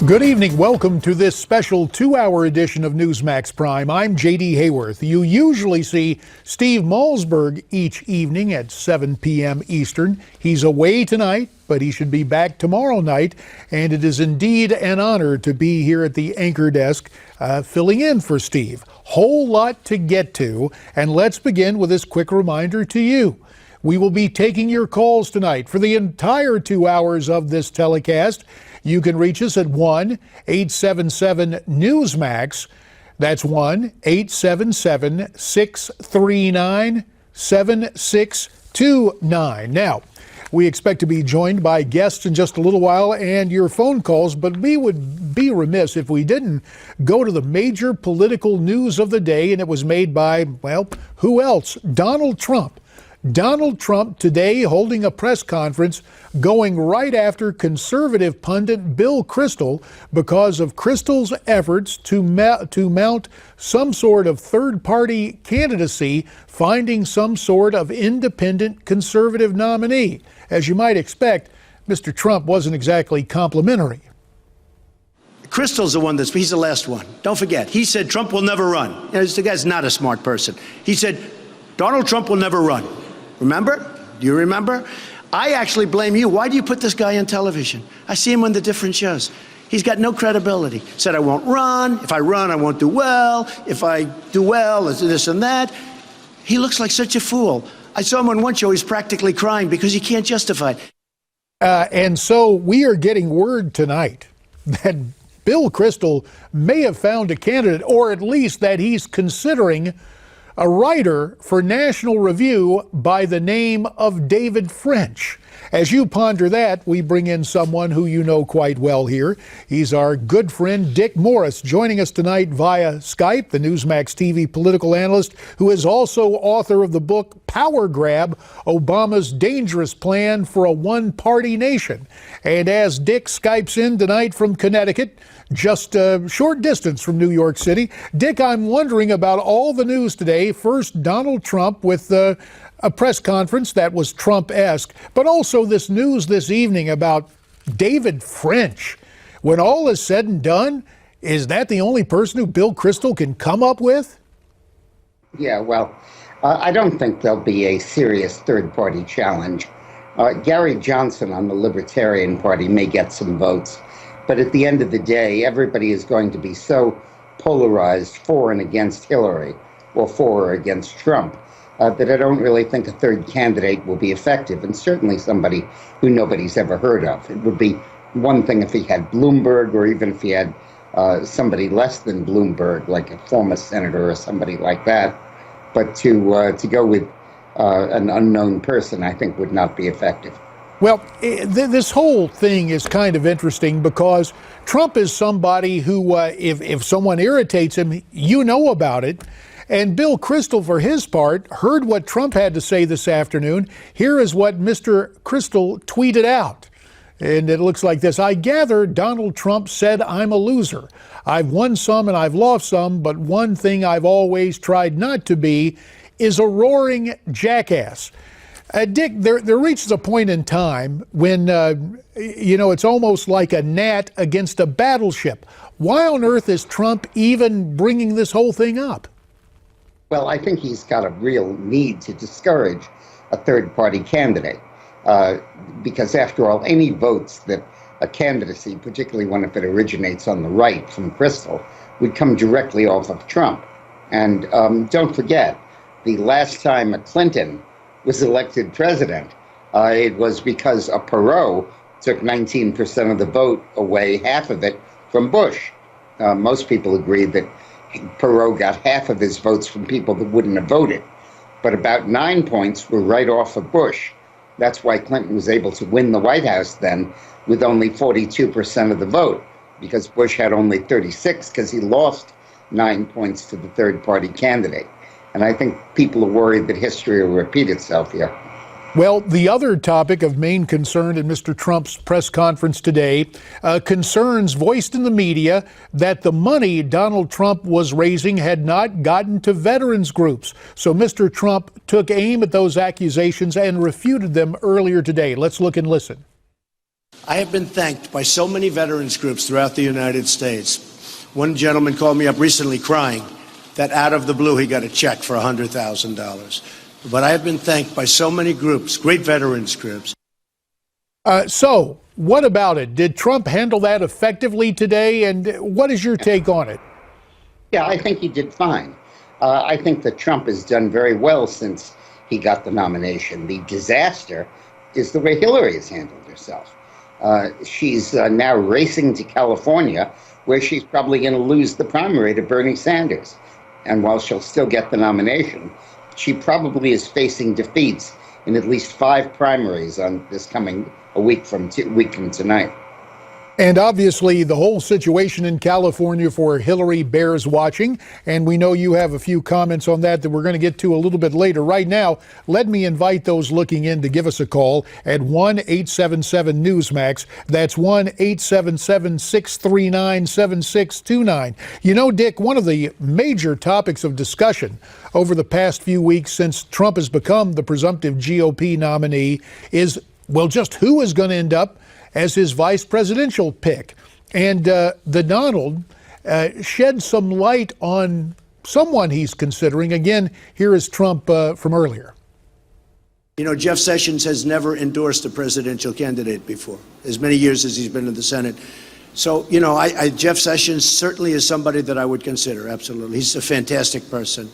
Good evening. Welcome to this special 2-hour edition of Newsmax Prime. I'm J.D. Hayworth. You usually see Steve Malzberg each evening at 7 p.m. Eastern. He's away tonight, but he should be back tomorrow night. And it is indeed an honor to be here at the anchor desk, filling in for Steve. Whole lot to get to. And let's begin with this quick reminder to you. We will be taking your calls tonight for the entire 2 hours of this telecast. You can reach us at 1-877-NEWSMAX. That's 1-877-639-7629. Now, we expect to be joined by guests in just a little while and your phone calls, but we would be remiss if we didn't go to the major political news of the day, and it was made by, well, who else? Donald Trump. Donald Trump today holding a press conference going right after conservative pundit Bill Kristol because of Kristol's efforts to mount some sort of third-party candidacy, finding some sort of independent conservative nominee. As you might expect, Mr. Trump wasn't exactly complimentary. Kristol's the one he's the last one. Don't forget, he said Trump will never run. You know, the guy's not a smart person. He said Donald Trump will never run. Remember? Do you remember? I actually blame you. Why do you put this guy on television? I see him on the different shows. He's got no credibility. Said, I won't run. If I run, I won't do well. If I do well, it's this and that. He looks like such a fool. I saw him on one show. He's practically crying because he can't justify it. And so we are getting word tonight that Bill Kristol may have found a candidate, or at least that he's considering a writer for National Review by the name of David French. As you ponder that, we bring in someone who you know quite well here. He's our good friend Dick Morris, joining us tonight via Skype, the Newsmax TV political analyst, who is also author of the book Power Grab, Obama's Dangerous Plan for a One-Party Nation. And as Dick Skypes in tonight from Connecticut, just a short distance from New York City. Dick, I'm wondering about all the news today. First, Donald Trump with a press conference that was Trump-esque, but also this news this evening about David French. When all is said and done, is that the only person who Bill Kristol can come up with? Yeah, well, I don't think there'll be a serious third-party challenge. Gary Johnson on the Libertarian Party may get some votes. But at the end of the day, everybody is going to be so polarized for and against Hillary or for or against Trump that I don't really think a third candidate will be effective, and certainly somebody who nobody's ever heard of. It would be one thing if he had Bloomberg, or even if he had somebody less than Bloomberg, like a former senator or somebody like that. But to go with an unknown person, I think would not be effective. Well, this whole thing is kind of interesting because Trump is somebody who, if someone irritates him, you know about it. And Bill Kristol, for his part, heard what Trump had to say this afternoon. Here is what Mr. Kristol tweeted out. And it looks like this. I gather Donald Trump said I'm a loser. I've won some and I've lost some, but one thing I've always tried not to be is a roaring jackass. Dick, there reaches a point in time when, it's almost like a gnat against a battleship. Why on earth is Trump even bringing this whole thing up? Well, I think he's got a real need to discourage a third-party candidate. Because after all, any votes that a candidacy, particularly one if it originates on the right from Kristol, would come directly off of Trump. And don't forget, the last time Clinton was elected president, it was because a Perot took 19% of the vote away, half of it from Bush. Most people agree that Perot got half of his votes from people that wouldn't have voted. But about 9 points were right off of Bush. That's why Clinton was able to win the White House then with only 42% of the vote, because Bush had only 36 because he lost 9 points to the third-party candidate. And I think people are worried that history will repeat itself here. Well, the other topic of main concern in Mr. Trump's press conference today, concerns voiced in the media that the money Donald Trump was raising had not gotten to veterans groups. So Mr. Trump took aim at those accusations and refuted them earlier today. Let's look and listen. I have been thanked by so many veterans groups throughout the United States. One gentleman called me up recently crying that out of the blue he got a check for $100,000. But I have been thanked by so many groups, great veterans groups. So, what about it? Did Trump handle that effectively today? And what is your take on it? Yeah, I think he did fine. I think that Trump has done very well since he got the nomination. The disaster is the way Hillary has handled herself. She's now racing to California, where she's probably going to lose the primary to Bernie Sanders. And while she'll still get the nomination, she probably is facing defeats in at least 5 primaries on this coming a week from tonight. And obviously, the whole situation in California for Hillary bears watching. And we know you have a few comments on that we're going to get to a little bit later. Right now, let me invite those looking in to give us a call at 1-877-NEWSMAX. That's 1-877-639-7629. You know, Dick, one of the major topics of discussion over the past few weeks since Trump has become the presumptive GOP nominee is, well, just who is going to end up as his vice presidential pick. And the Donald shed some light on someone he's considering. Again, here is Trump from earlier. You know, Jeff Sessions has never endorsed a presidential candidate before, as many years as he's been in the Senate. So, you know, Jeff Sessions certainly is somebody that I would consider, absolutely. He's a fantastic person.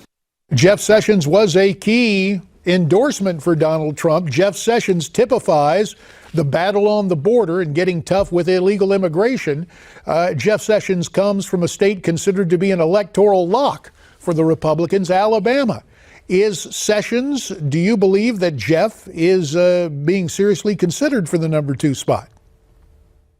Jeff Sessions was a key endorsement for Donald Trump. Jeff Sessions typifies the battle on the border and getting tough with illegal immigration. Jeff Sessions comes from a state considered to be an electoral lock for the Republicans, Alabama. Is Sessions, do you believe that Jeff is being seriously considered for the number 2 spot?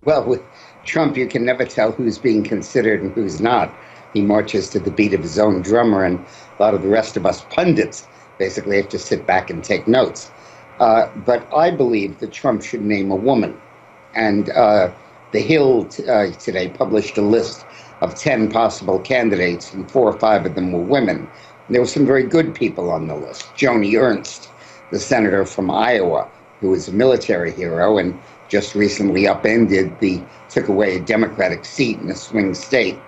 Well, with Trump, you can never tell who's being considered and who's not. He marches to the beat of his own drummer, and a lot of the rest of us pundits basically have to sit back and take notes. But I believe that Trump should name a woman. And The Hill today published a list of 10 possible candidates, and 4 or 5 of them were women. And there were some very good people on the list. Joni Ernst, the senator from Iowa, who is a military hero and just recently took away a Democratic seat in a swing state.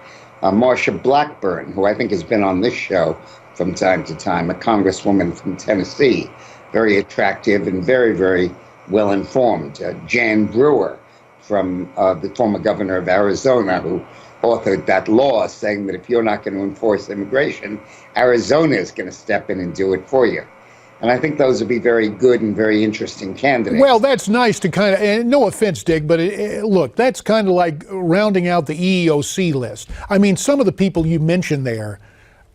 Marsha Blackburn, who I think has been on this show from time to time, a congresswoman from Tennessee, very attractive and very, very well informed. Jan Brewer, from the former governor of Arizona, who authored that law saying that if you're not going to enforce immigration, Arizona is going to step in and do it for you. And I think those would be very good and very interesting candidates. Well, that's nice to kind of, and no offense, Dick, but look, that's kind of like rounding out the EEOC list. I mean, some of the people you mentioned there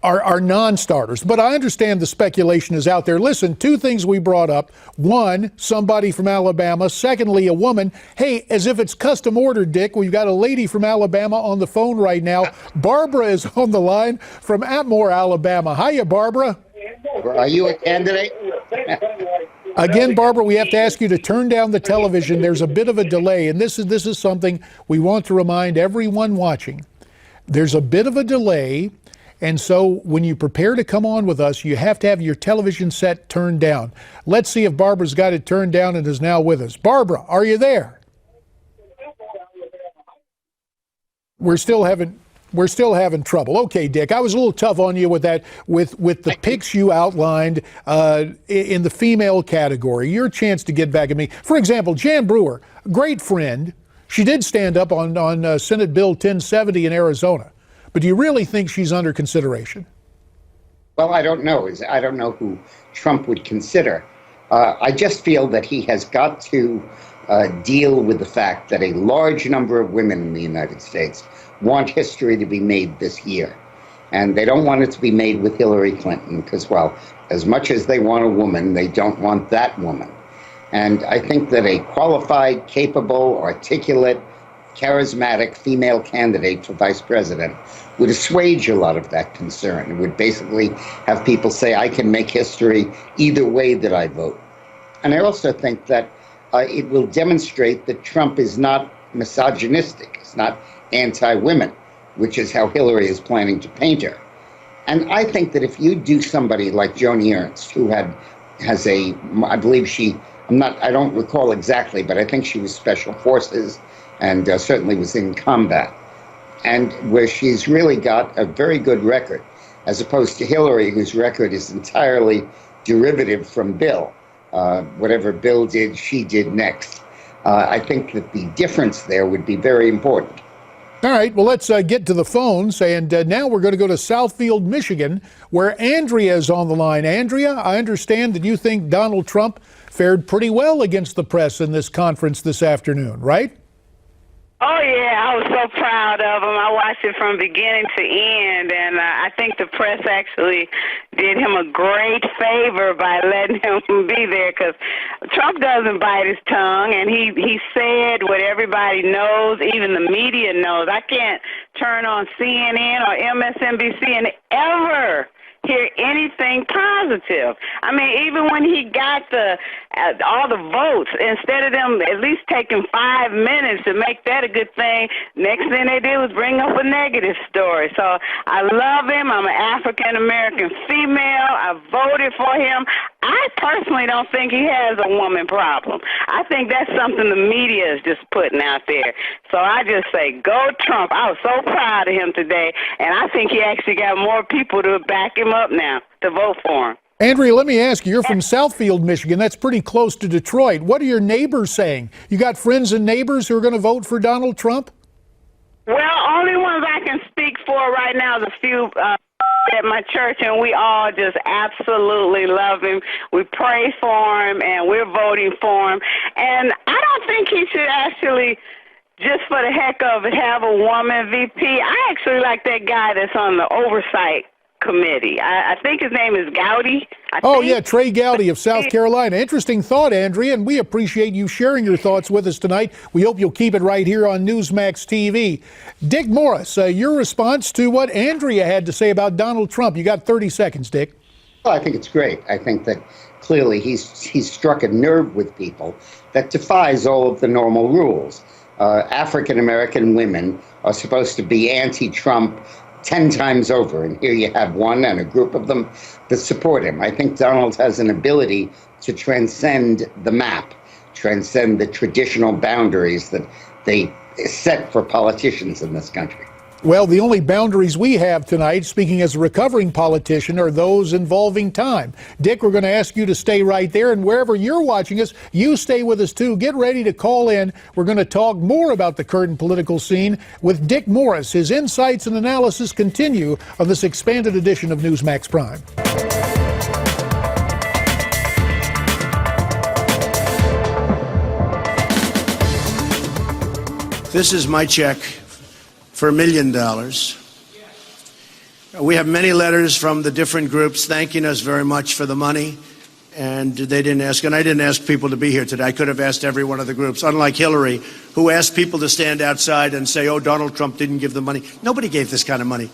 are non-starters, but I understand the speculation is out there. Listen, 2 things we brought up. 1, somebody from Alabama. Secondly, a woman. Hey, as if it's custom ordered, Dick, we've got a lady from Alabama on the phone right now. Barbara is on the line from Atmore, Alabama. Hiya, Barbara. Are you a candidate? Again, Barbara, we have to ask you to turn down the television. There's a bit of a delay, and this is something we want to remind everyone watching. There's a bit of a delay, and so when you prepare to come on with us, you have to have your television set turned down. Let's see if Barbara's got it turned down and is now with us. Barbara, are you there? We're still having trouble. Okay, Dick, I was a little tough on you with that, with the picks you outlined in the female category. Your chance to get back at me. For example, Jan Brewer, great friend. She did stand up on Senate Bill 1070 in Arizona. But do you really think she's under consideration? Well, I don't know. I don't know who Trump would consider. I just feel that he has got to deal with the fact that a large number of women in the United States want history to be made this year. And they don't want it to be made with Hillary Clinton because, well, as much as they want a woman, they don't want that woman. And I think that a qualified, capable, articulate, charismatic female candidate for vice president would assuage a lot of that concern. It would basically have people say, I can make history either way that I vote. And I also think that it will demonstrate that Trump is not misogynistic, it's not anti-women, which is how Hillary is planning to paint her. And I think that if you do somebody like Joni Ernst, who I believe she I don't recall exactly, but I think she was Special Forces and certainly was in combat. And where she's really got a very good record, as opposed to Hillary, whose record is entirely derivative from Bill. Whatever Bill did, she did next. I think that the difference there would be very important. All right, well, let's get to the phones. And now we're going to go to Southfield, Michigan, where Andrea is on the line. Andrea, I understand that you think Donald Trump fared pretty well against the press in this conference this afternoon, right? Oh, yeah, I was so proud of him. I watched it from beginning to end, and I think the press actually did him a great favor by letting him be there, because Trump doesn't bite his tongue, and he said what everybody knows, even the media knows. I can't turn on CNN or MSNBC and ever hear anything positive. I mean, even when he got all the votes, instead of them at least taking 5 minutes to make that a good thing, next thing they did was bring up a negative story. So I love him. I'm an African-American female. I voted for him. I personally don't think he has a woman problem. I think that's something the media is just putting out there. So I just say, go Trump. I was so proud of him today, and I think he actually got more people to back him up now to vote for him. Andrea, let me ask you, you're from Southfield, Michigan. That's pretty close to Detroit. What are your neighbors saying? You got friends and neighbors who are going to vote for Donald Trump? Well, only ones I can speak for right now is a few at my church, and we all just absolutely love him. We pray for him, and we're voting for him. And I don't think he should actually, just for the heck of it, have a woman VP. I actually like that guy that's on the oversight committee. I think his name is Gowdy. Yeah, Trey Gowdy of South Carolina. Interesting thought, Andrea, and we appreciate you sharing your thoughts with us tonight. We hope you'll keep it right here on Newsmax TV. Dick Morris, your response to what Andrea had to say about Donald Trump. You got 30 seconds, Dick. Well, I think it's great. I think that clearly he's struck a nerve with people that defies all of the normal rules. African-American women are supposed to be anti-Trump 10 times over, and here you have one and a group of them that support him. I think Donald has an ability to transcend the map, transcend the traditional boundaries that they set for politicians in this country. Well, the only boundaries we have tonight, speaking as a recovering politician, are those involving time. Dick, we're going to ask you to stay right there, and wherever you're watching us, you stay with us too. Get ready to call in. We're going to talk more about the current political scene with Dick Morris. His insights and analysis continue on this expanded edition of Newsmax Prime. This is my check for $1 million. We have many letters from the different groups thanking us very much for the money, and they didn't ask, and I didn't ask people to be here today. I could have asked every one of the groups, unlike Hillary, who asked people to stand outside and say, oh, Donald Trump didn't give the money. Nobody gave this kind of money.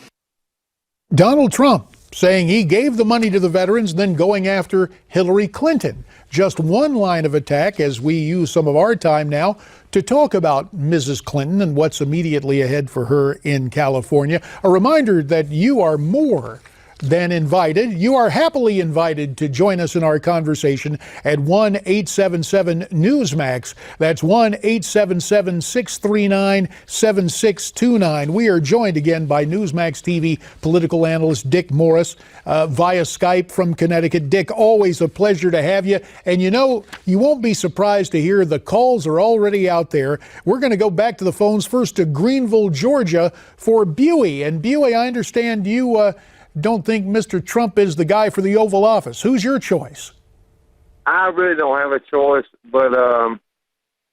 Donald Trump saying he gave the money to the veterans, then going after Hillary Clinton. Just one line of attack as we use some of our time now to talk about Mrs. Clinton and what's immediately ahead for her in California. A reminder that you are more than invited. You are happily invited to join us in our conversation at 1-877-NEWSMAX. That's 1-877-639-7629. We are joined again by Newsmax TV political analyst Dick Morris via Skype from Connecticut. Dick, always a pleasure to have you. And you know, you won't be surprised to hear the calls are already out there. We're going to go back to the phones first to Greenville, Georgia for Buey. And Buey, I understand you don't think Mr. Trump is the guy for the Oval Office. Who's your choice? I really don't have a choice, but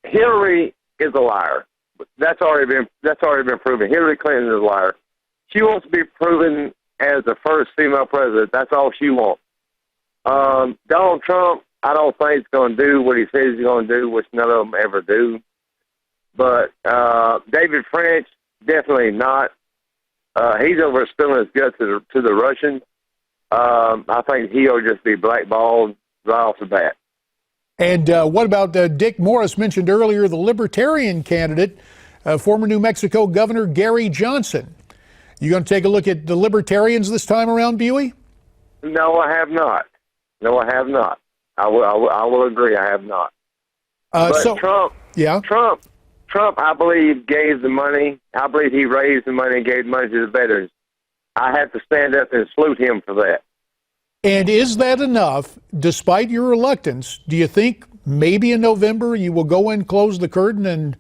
Hillary is a liar. That's already been proven. Hillary Clinton is a liar. She wants to be proven as the first female president. That's all she wants. Donald Trump, I don't think is going to do what he says he's going to do, which none of them ever do. But David French, definitely not. He's over spilling his guts to the Russians. I think he'll just be blackballed right off the bat. And what about Dick Morris mentioned earlier, the Libertarian candidate, former New Mexico Governor Gary Johnson? You going to take a look at the Libertarians this time around, Buey? No, I have not. I will agree. I have not. But Trump, I believe, gave the money. I believe he raised the money and gave money to the veterans. I have to stand up and salute him for that. And is that enough, despite your reluctance? Do you think maybe in November you will go and close the curtain and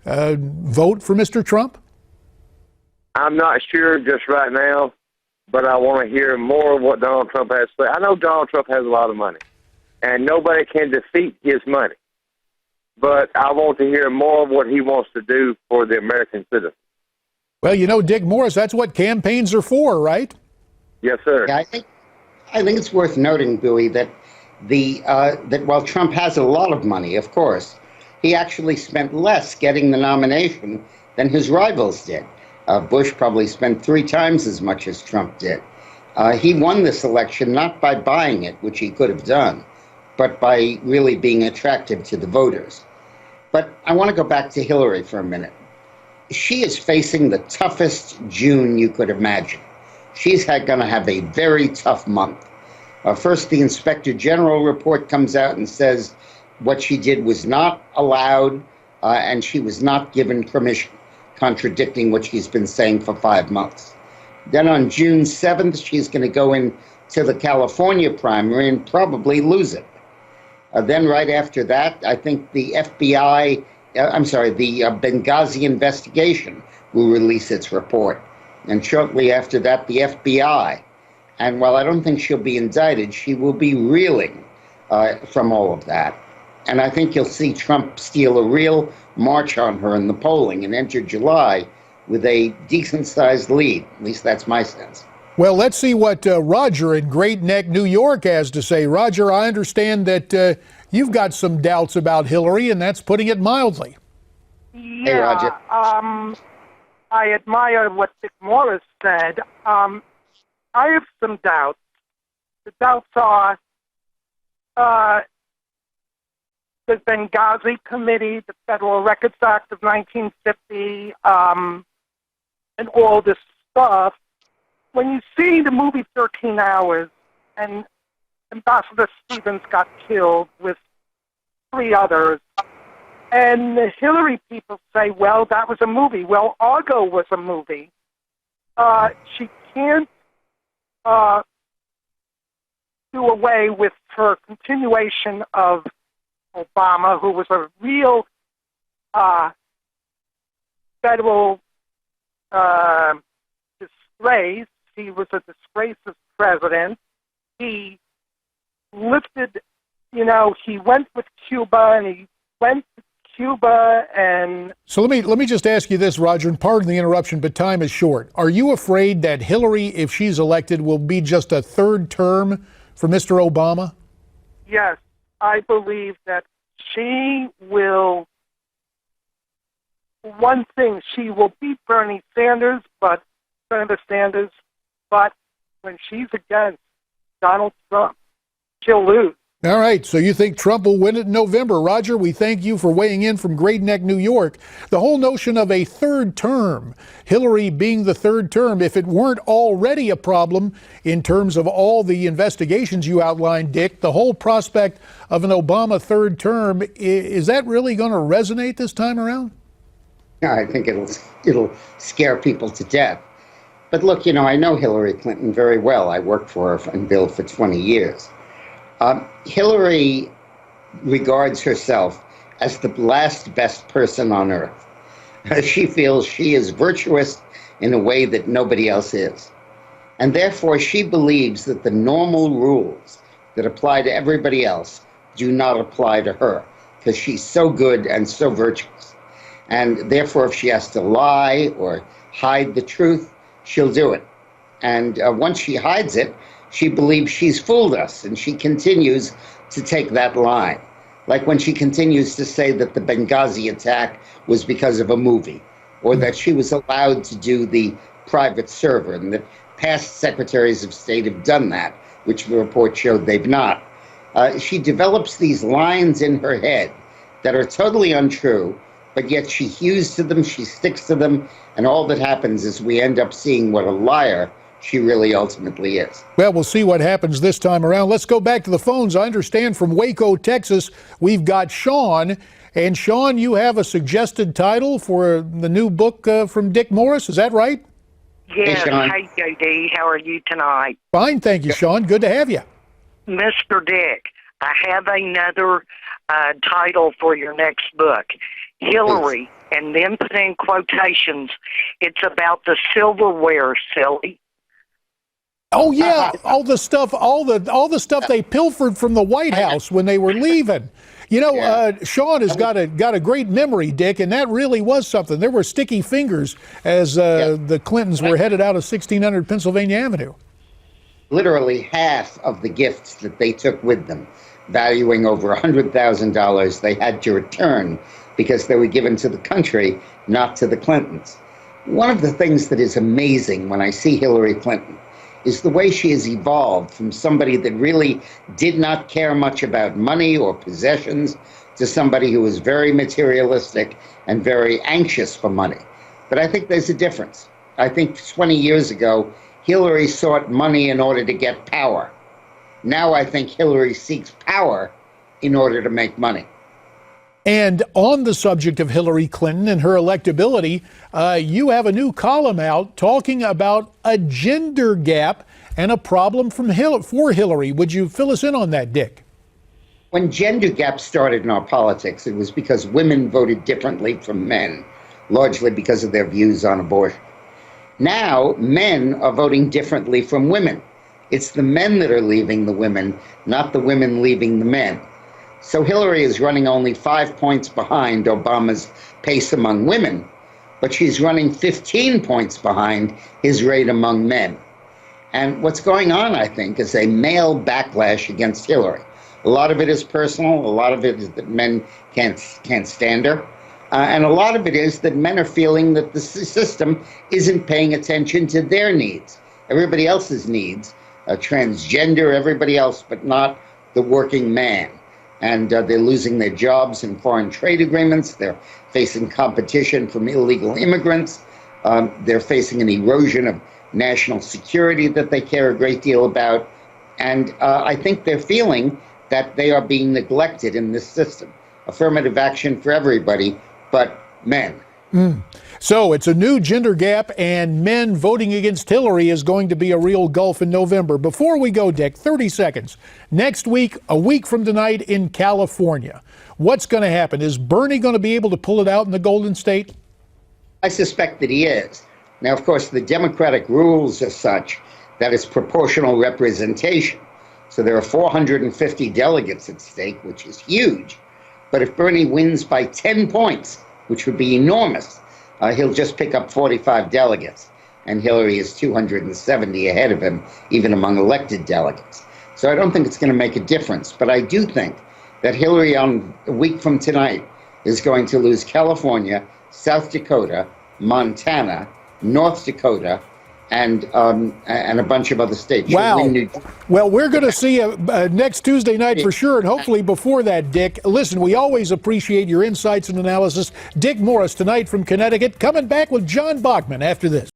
vote for Mr. Trump? I'm not sure just right now, but I want to hear more of what Donald Trump has to say. I know Donald Trump has a lot of money, and nobody can defeat his money. But I want to hear more of what he wants to do for the American citizen. Well, you know, Dick Morris, that's what campaigns are for, right? Yes, sir. Yeah, I think it's worth noting, Bowie, that that while Trump has a lot of money, of course, he actually spent less getting the nomination than his rivals did. Bush probably spent 3 times as much as Trump did. He won this election not by buying it, which he could have done, but by really being attractive to the voters. But I want to go back to Hillary for a minute. She is facing the toughest June you could imagine. She's going to have a very tough month. First, the Inspector General report comes out and says what she did was not allowed and she was not given permission, contradicting what she's been saying for 5 months. Then on June 7th, she's going to go into the California primary and probably lose it. Then right after that, I think the FBI, the Benghazi investigation will release its report. And shortly after that, the FBI. And while I don't think she'll be indicted, she will be reeling from all of that. And I think you'll see Trump steal a real march on her in the polling and enter July with a decent-sized lead. At least that's my sense. Well, let's see what Roger in Great Neck, New York has to say. Roger, I understand that you've got some doubts about Hillary, and that's putting it mildly. Yeah, hey, Roger. I admire what Dick Morris said. I have some doubts. The doubts are the Benghazi Committee, the Federal Records Act of 1950, and all this stuff. When you see the movie 13 Hours and Ambassador Stevens got killed with 3 others, and the Hillary people say, well, that was a movie. Well, Argo was a movie. She can't do away with her continuation of Obama, who was a real federal disgrace. He was a disgrace as president. He lifted, he went with Cuba, and he went to Cuba, and... So let me just ask you this, Roger, and pardon the interruption, but time is short. Are you afraid that Hillary, if she's elected, will be just a 3rd term for Mr. Obama? Yes, I believe that she will... One thing, she will beat Bernie Sanders, but when she's against Donald Trump, she'll lose. All right, so you think Trump will win it in November. Roger, we thank you for weighing in from Great Neck, New York. The whole notion of a 3rd term, Hillary being the 3rd term, if it weren't already a problem in terms of all the investigations you outlined, Dick, the whole prospect of an Obama 3rd term, is that really going to resonate this time around? I think it'll scare people to death. But look, I know Hillary Clinton very well. I worked for her and Bill for 20 years. Hillary regards herself as the last best person on earth. She feels she is virtuous in a way that nobody else is. And therefore, she believes that the normal rules that apply to everybody else do not apply to her, because she's so good and so virtuous. And therefore, if she has to lie or hide the truth, she'll do it. And once she hides it, she believes she's fooled us, and she continues to take that line. Like when she continues to say that the Benghazi attack was because of a movie, or that she was allowed to do the private server, and that past secretaries of state have done that, which the report showed they've not. She develops these lines in her head that are totally untrue, but yet she hews to them, she sticks to them, and all that happens is we end up seeing what a liar she really ultimately is. Well, we'll see what happens this time around. Let's go back to the phones. I understand from Waco, Texas, we've got Sean. And Sean, you have a suggested title for the new book from Dick Morris. Is that right? Yes. Hey, Sean. Hey, JD. How are you tonight? Fine, thank you, Sean. Good to have you. Mr. Dick, I have another title for your next book. Hillary, and then put in quotations. It's about the silverware, silly. Oh yeah, all the stuff they pilfered from the White House when they were leaving. You know, Sean has got a great memory, Dick, and that really was something. There were sticky fingers as the Clintons were headed out of 1600 Pennsylvania Avenue. Literally half of the gifts that they took with them, valuing over $100,000, they had to return because they were given to the country, not to the Clintons. One of the things that is amazing when I see Hillary Clinton is the way she has evolved from somebody that really did not care much about money or possessions to somebody who was very materialistic and very anxious for money. But I think there's a difference. I think 20 years ago, Hillary sought money in order to get power. Now I think Hillary seeks power in order to make money. And on the subject of Hillary Clinton and her electability, you have a new column out talking about a gender gap and a problem for Hillary. Would you fill us in on that, Dick? When gender gaps started in our politics, it was because women voted differently from men, largely because of their views on abortion. Now, men are voting differently from women. It's the men that are leaving the women, not the women leaving the men. So Hillary is running only 5 points behind Obama's pace among women, but she's running 15 points behind his rate among men. And what's going on, I think, is a male backlash against Hillary. A lot of it is personal. A lot of it is that men can't stand her. And a lot of it is that men are feeling that the system isn't paying attention to their needs. Everybody else's needs, transgender, everybody else, but not the working man. And they're losing their jobs in foreign trade agreements. They're facing competition from illegal immigrants. They're facing an erosion of national security that they care a great deal about. And I think they're feeling that they are being neglected in this system. Affirmative action for everybody, but men. So it's a new gender gap, and men voting against Hillary is going to be a real gulf in November. Before we go, Dick, 30 seconds. Next week, a week from tonight in California, what's going to happen? Is Bernie going to be able to pull it out in the Golden State? I suspect that he is. Now, of course, the Democratic rules are such that it's proportional representation. So there are 450 delegates at stake, which is huge. But if Bernie wins by 10 points, which would be enormous, he'll just pick up 45 delegates. And Hillary is 270 ahead of him, even among elected delegates. So I don't think it's going to make a difference. But I do think that Hillary, on a week from tonight, is going to lose California, South Dakota, Montana, North Dakota, and a bunch of other states. Wow. Well, we're going to see you next Tuesday night for sure, and hopefully before that, Dick. Listen, we always appreciate your insights and analysis. Dick Morris tonight from Connecticut, coming back with John Bachman after this.